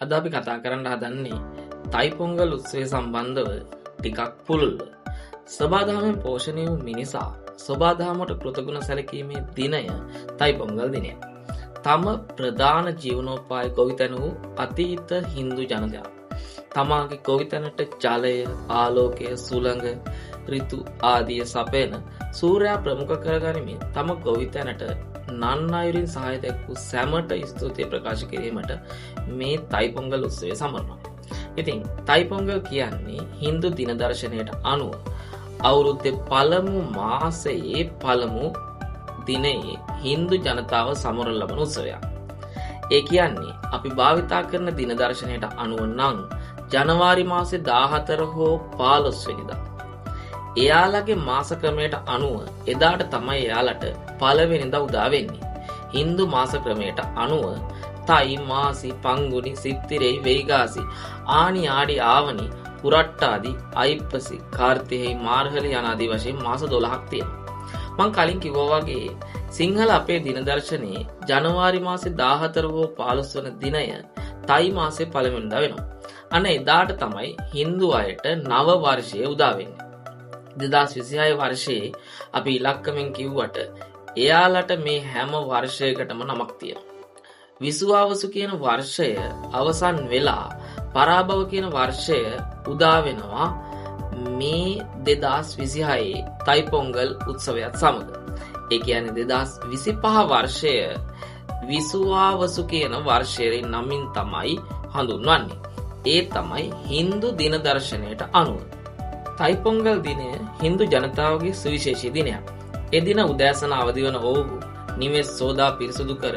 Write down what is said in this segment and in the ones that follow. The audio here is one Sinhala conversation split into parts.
අද අපි කතා කරන්න හදන්නේ තයිපොංගල් උත්සවය සම්බන්ධව ටිකක් පුළුල්ව. සොබාදහමෙන් පෝෂණය වූ මිනිසා සොබාදහමට කෘතගුණ සැලකීමේ දිනය තයිපොංගල් දිනය. තම ප්‍රධාන ජීවනෝපාය ගොවිතැන වූ අතීත හින්දු ජනතාව තමාගේ ගොවිතැනට ජලය, ආලෝකය, සුළඟ, ඍතු ආදිය සපයන සූර්යයා ප්‍රමුඛ කරගනිමින් තම ගොවිතැනට නන් අයුරින් සහාය දැක්වූ සැමට ස්තුතිය ප්‍රකාශ කිරීමට මේ තයිපොංගල් උත්සවය සමරනවා. ඉතින් තයිපොංගල් කියන්නේ හින්දු දින දර්ශනයට අනුව අවුරුද්දේ පළමු මාසයේ පළමු දිනයේ හින්දු ජනතාව සමරන ලබන උත්සවයක්. ඒ කියන්නේ අපි භාවිතා කරන දින දර්ශනයට අනුව නම් ජනවාරි මාසේ 14 හෝ 15 වෙනිදා. එයාලගේ මාස ක්‍රමයට අනුව එදාට තමයි එයාලට පළවෙනිදා උදා වෙන්නේ. හින්දු මාස ක්‍රමයට අනුව තයි, මාසි, පංගුනි, සිත්තිරෙයි, වේගාසි, ආනි, ආඩි, ආවනි, පුරට්ටාදි, අයිප්පසි, කාර්තිකයි, මාර්හලි යන ආදී වශයෙන් මාස 12ක් තියෙනවා. මං කලින් කිව්වා වගේ සිංහල අපේ දින දර්ශනයේ ජනවාරි මාසේ 14 හෝ 15 වන දිනය තයි මාසේ පළවෙනිදා වෙනවා. අන්න එදාට තමයි හින්දු අයට නව වර්ෂය උදා වෙන්නේ. 2026 වර්ෂයේ අපි ඉලක්කමෙන් කිව්වට එයාලට මේ හැම වර්ෂයකටම නමක් තියෙනවා. විසුවාවසු කියන වර්ෂය අවසන් වෙලා පරාභව කියන වර්ෂය උදා වෙනවා මේ 2026 තයිපොංගල් උත්සවයත් සමග. ඒ කියන්නේ 2025 වර්ෂය විසුවාවසු කියන වර්ෂයේ නමින් තමයි හඳුන්වන්නේ. ඒ තමයි හින්දු දින දර්ශනයට අනුව. තයිපොංගල් දිනය හින්දු ජනතාවගේ සුවිශේෂී දිනයක්. ඒ දින උදෑසන අවදි වන ඔවුහු නිවෙස් සෝදා පිරිසුදු කර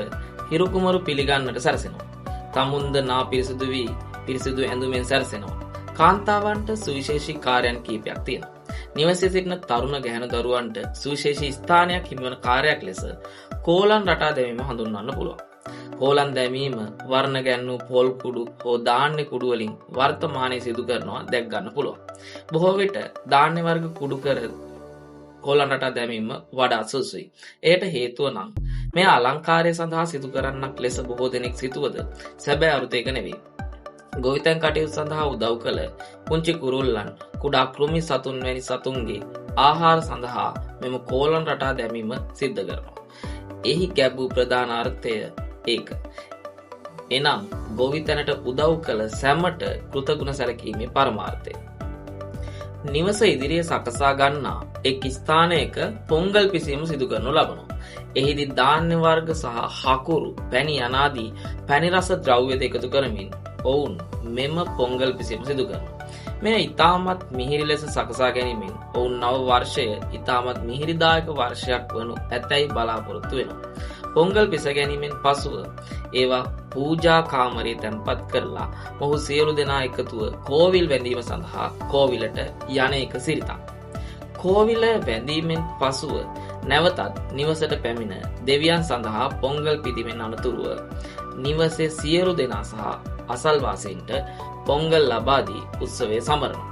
හිරුකුමරු පිළිගන්නට සැරසෙනවා. තමුන්ද නා පිරිසුදු වී පිරිසුදු ඇඳුමෙන් සැරසෙනවා. කාන්තාවන්ට සුවිශේෂී කාර්යයන් කීපයක් තියෙනවා. නිවසේ සිටින තරුණ ගැහැණු දරුවන්ට සුවිශේෂී ස්ථානයක් හිමිවන කාර්යයක් ලෙස කෝලන් රටා දැමීම හඳුන්වන්න පුළුවන්. කෝලන් දැමීම වර්ණ ගැන්වූ පොල් කුඩු හෝ ධාන්‍ය කුඩු වලින් වර්තමානයේ සිදු කරනවා දැක් ගන්න පුළුවන්. බොහෝ විට ධාන්‍ය වර්ග කුඩු කර කෝලන් රටා දැමීම වඩා සුදුසුයි. එයට හේතුව නම් මේ අලංකාරය සඳහා සිදු කරන්නක් ලෙස බොහෝ දෙනෙක් සිතුවද සැබෑ අරුත ඒක නෙවෙයි. ගොවිතැන් කටයුතු සඳහා උදව් කළ පුංචි කුරුල්ලන්, කුඩා කෘමි සතුන් වැනි සතුන්ගේ ආහාර සඳහා මෙම කෝලන් රටා දැමීම සිද්ධ කරනවා. එහි ගැඹුරු ප්‍රධාන අර්ථය ඒක. එනම් ගොවිතැනට උදව් කළ සැමට කෘතගුණ සැලකීමේ පරමාර්ථය. නිවස ඉදිරියේ සකසා ගන්නා එක් ස්ථානයක පොංගල් පිසීම සිදු කරනු ලබනවා. එහිදී ධාන්‍ය වර්ග සහ හකුරු, පැණි යනාදී පැණි රස ද්‍රව්‍යද එකතු කරමින් ඔවුන් මෙම පොංගල් පිසීම සිදු කරනවා. මෙය ඉතාමත් මිහිරි ලෙස සකසා ගැනීමෙන් ඔවුන් නව වර්ෂය ඉතාමත් මිහිරිදායක වර්ෂයක් වනු ඇතැයි බලාපොරොත්තු වෙනවා. පොංගල් පිස ගැනීමෙන් පසුව ඒවා පූජා කාමරයේ තැන්පත් කරලා මොහු සියලු දෙනා එකතුව කෝවිල් වැඳීම සඳහා කෝවිලට යන එක සිරිතක්. කෝවිල වැඳීමෙන් පසුව නැවතත් නිවසට පැමිණ දෙවියන් සඳහා පොංගල් පිදීමෙන් අනතුරුව නිවසේ සියලු දෙනා සහ අසල්වාසීන්ට පොංගල් ලබා දී උත්සවය සමරනවා.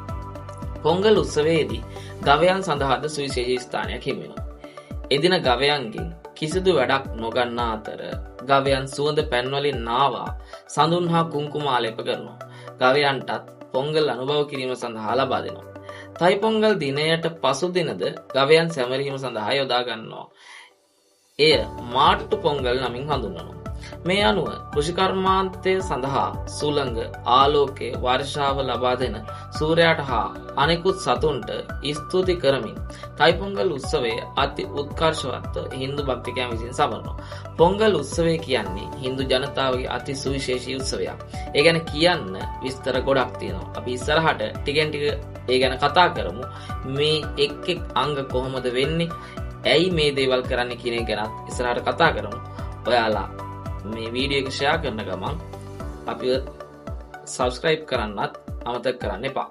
පොංගල් උත්සවයේදී ගවයන් සඳහාද සුවිශේෂී ස්ථානයක් හිමි වෙනවා. එදින ගවයන්ගෙන් කිසිදු වැඩක් නොගන්නා අතර ගවයන් සුවඳ පැන් වලින් නාවා සඳුන් හා කුංකුම ආලේප කරනවා. ගවයන්ටත් පොංගල් අනුභව කිරීම සඳහා ලබා දෙනවා. තයිපොංගල් දිනයට පසු දිනද ගවයන් සැමරීම සඳහා යොදා ගන්නවා. එය මාට්ටු පොංගල් නමින් හඳුන්වනවා. මේ අනුව කෘෂිකර්මාන්තය සඳහා සුළඟ, ආලෝකය, වර්ෂාව ලබා දෙන සූර්යයාට හා අනෙකුත් සතුන්ට ස්තුති කරමින් තයිපොංගල් උත්සවය අති උත්කර්ෂවත් හින්දු භක්තිකයන් විසින් සමරනවා. පොංගල් උත්සවය කියන්නේ හින්දු ජනතාවගේ අති සුවිශේෂී උත්සවයක්. ඒ ගැන කියන්න විස්තර ගොඩක් තියෙනවා. අපි ඉස්සරහට ටිකෙන් ටික ඒ ගැන කතා කරමු. මේ එක් එක් අංග කොහොමද වෙන්නේ? ඇයි මේ දේවල් කරන්න කියන එක ගැන ඉස්සරහට කතා කරමු. ඔයාලා මේ වීඩියෝ එක ෂෙයා කරන ගමන් අපිව සබ්ස්ක්‍රයිබ් කරන්නත් අමතක කරන්න එපා.